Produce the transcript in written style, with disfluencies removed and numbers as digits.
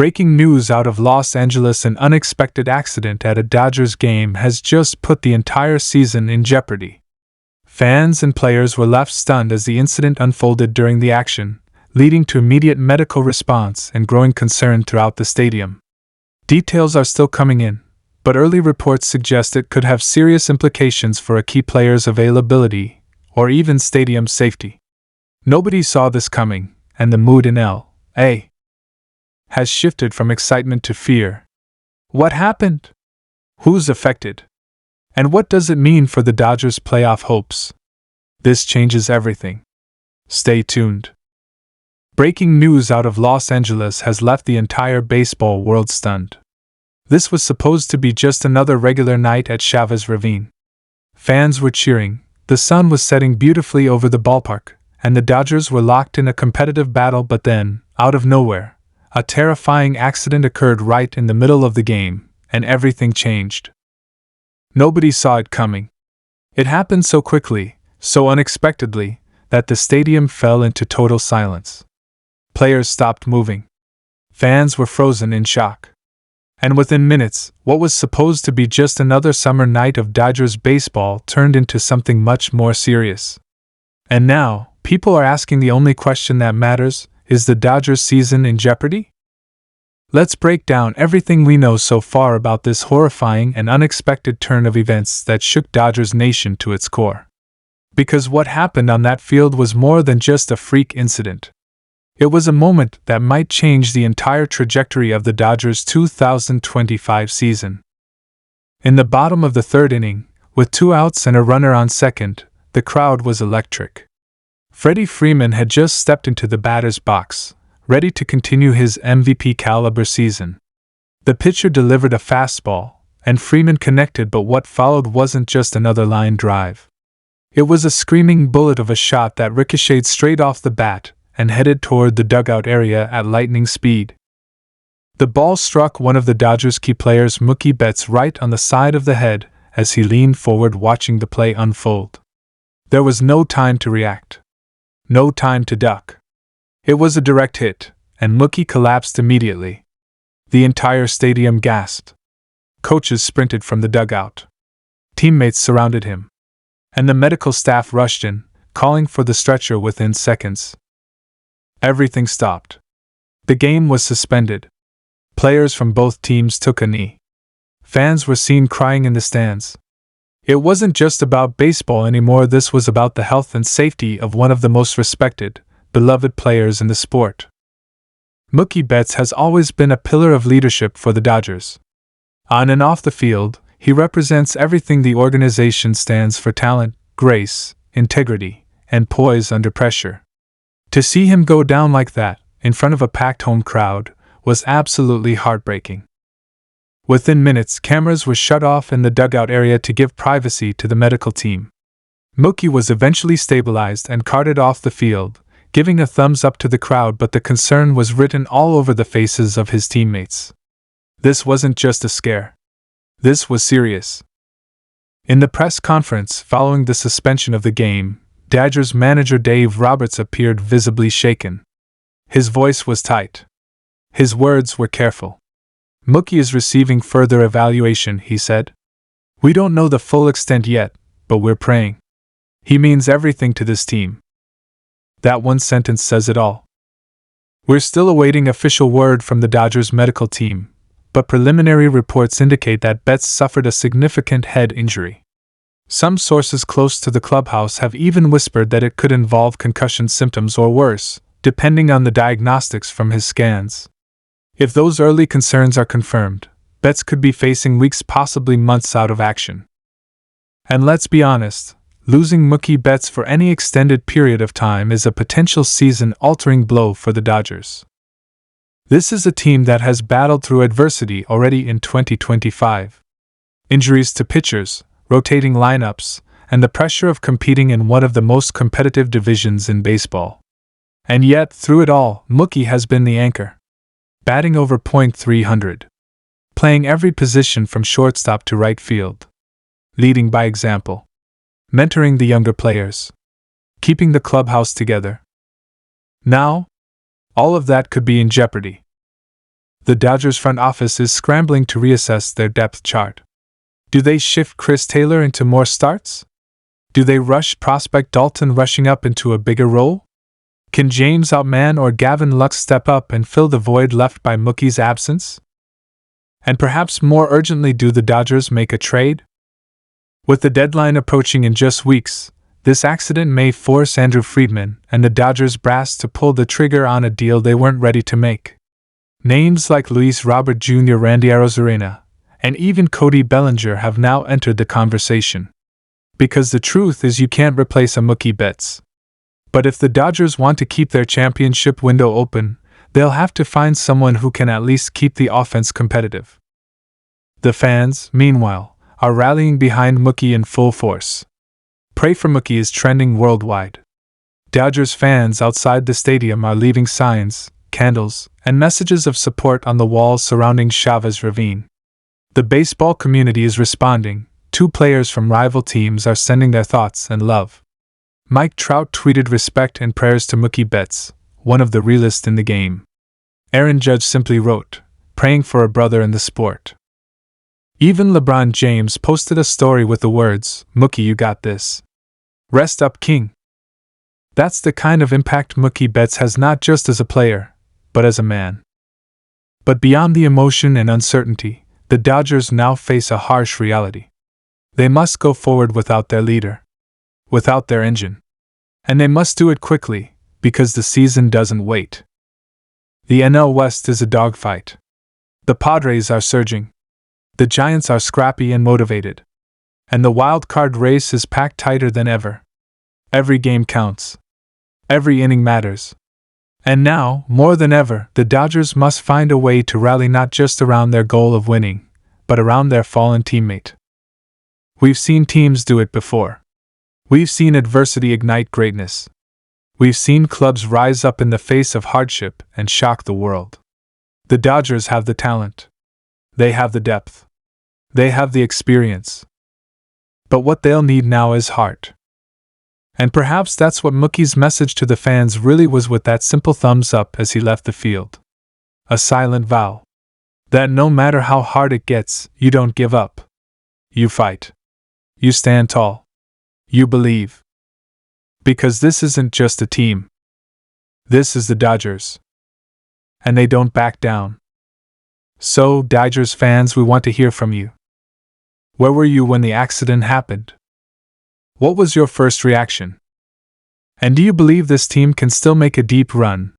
Breaking news out of Los Angeles: an unexpected accident at a Dodgers game has just put the entire season in jeopardy. Fans and players were left stunned as the incident unfolded during the action, leading to immediate medical response and growing concern throughout the stadium. Details are still coming in, but early reports suggest it could have serious implications for a key player's availability or even stadium safety. Nobody saw this coming, and the mood in L.A. has shifted from excitement to fear. What happened? Who's affected? And what does it mean for the Dodgers' playoff hopes? This changes everything. Stay tuned. Breaking news out of Los Angeles has left the entire baseball world stunned. This was supposed to be just another regular night at Chavez Ravine. Fans were cheering, the sun was setting beautifully over the ballpark, and the Dodgers were locked in a competitive battle. But then, out of nowhere, a terrifying accident occurred right in the middle of the game, and everything changed. Nobody saw it coming. It happened so quickly, so unexpectedly, that the stadium fell into total silence. Players stopped moving. Fans were frozen in shock. And within minutes, what was supposed to be just another summer night of Dodgers baseball turned into something much more serious. And now, people are asking the only question that matters: is the Dodgers season in jeopardy? Let's break down everything we know so far about this horrifying and unexpected turn of events that shook Dodgers Nation to its core. Because what happened on that field was more than just a freak incident. It was a moment that might change the entire trajectory of the Dodgers' 2025 season. In the bottom of the third inning, with 2 outs and a runner on second, the crowd was electric. Freddie Freeman had just stepped into the batter's box, ready to continue his MVP-caliber season. The pitcher delivered a fastball, and Freeman connected, but what followed wasn't just another line drive. It was a screaming bullet of a shot that ricocheted straight off the bat and headed toward the dugout area at lightning speed. The ball struck one of the Dodgers' key players, Mookie Betts, right on the side of the head as he leaned forward watching the play unfold. There was no time to react. No time to duck. It was a direct hit, and Mookie collapsed immediately. The entire stadium gasped. Coaches sprinted from the dugout. Teammates surrounded him. And the medical staff rushed in, calling for the stretcher within seconds. Everything stopped. The game was suspended. Players from both teams took a knee. Fans were seen crying in the stands. It wasn't just about baseball anymore. This was about the health and safety of one of the most respected, beloved players in the sport. Mookie Betts has always been a pillar of leadership for the Dodgers. On and off the field, he represents everything the organization stands for: talent, grace, integrity, and poise under pressure. To see him go down like that, in front of a packed home crowd, was absolutely heartbreaking. Within minutes, cameras were shut off in the dugout area to give privacy to the medical team. Mookie was eventually stabilized and carted off the field, giving a thumbs up to the crowd, but the concern was written all over the faces of his teammates. This wasn't just a scare. This was serious. In the press conference following the suspension of the game, Dodgers manager Dave Roberts appeared visibly shaken. His voice was tight. His words were careful. "Mookie is receiving further evaluation," he said. "We don't know the full extent yet, but we're praying. He means everything to this team." That one sentence says it all. We're still awaiting official word from the Dodgers medical team, but preliminary reports indicate that Betts suffered a significant head injury. Some sources close to the clubhouse have even whispered that it could involve concussion symptoms or worse, depending on the diagnostics from his scans. If those early concerns are confirmed, Betts could be facing weeks, possibly months out of action. And let's be honest, losing Mookie Betts for any extended period of time is a potential season-altering blow for the Dodgers. This is a team that has battled through adversity already in 2025. Injuries to pitchers, rotating lineups, and the pressure of competing in one of the most competitive divisions in baseball. And yet, through it all, Mookie has been the anchor. Batting over .300. Playing every position from shortstop to right field. Leading by example. Mentoring the younger players. Keeping the clubhouse together. Now, all of that could be in jeopardy. The Dodgers front office is scrambling to reassess their depth chart. Do they shift Chris Taylor into more starts? Do they rush prospect Dalton rushing up into a bigger role? Can James Outman or Gavin Lux step up and fill the void left by Mookie's absence? And perhaps more urgently, do the Dodgers make a trade? With the deadline approaching in just weeks, this accident may force Andrew Friedman and the Dodgers brass to pull the trigger on a deal they weren't ready to make. Names like Luis Robert Jr., Randy Arozarena, and even Cody Bellinger have now entered the conversation. Because the truth is, you can't replace a Mookie Betts. But if the Dodgers want to keep their championship window open, they'll have to find someone who can at least keep the offense competitive. The fans, meanwhile, are rallying behind Mookie in full force. Pray for Mookie is trending worldwide. Dodgers fans outside the stadium are leaving signs, candles, and messages of support on the walls surrounding Chavez Ravine. The baseball community is responding. 2 players from rival teams are sending their thoughts and love. Mike Trout tweeted respect and prayers to Mookie Betts, one of the realest in the game. Aaron Judge simply wrote, praying for a brother in the sport. Even LeBron James posted a story with the words, Mookie, you got this. Rest up, King. That's the kind of impact Mookie Betts has, not just as a player, but as a man. But beyond the emotion and uncertainty, the Dodgers now face a harsh reality. They must go forward without their leader, without their engine. And they must do it quickly, because the season doesn't wait. The NL West is a dogfight. The Padres are surging. The Giants are scrappy and motivated. And the wild card race is packed tighter than ever. Every game counts. Every inning matters. And now, more than ever, the Dodgers must find a way to rally not just around their goal of winning, but around their fallen teammate. We've seen teams do it before. We've seen adversity ignite greatness. We've seen clubs rise up in the face of hardship and shock the world. The Dodgers have the talent. They have the depth. They have the experience. But what they'll need now is heart. And perhaps that's what Mookie's message to the fans really was, with that simple thumbs up as he left the field. A silent vow. That no matter how hard it gets, you don't give up. You fight. You stand tall. You believe. Because this isn't just a team. This is the Dodgers. And they don't back down. So, Dodgers fans, we want to hear from you. Where were you when the accident happened? What was your first reaction? And do you believe this team can still make a deep run,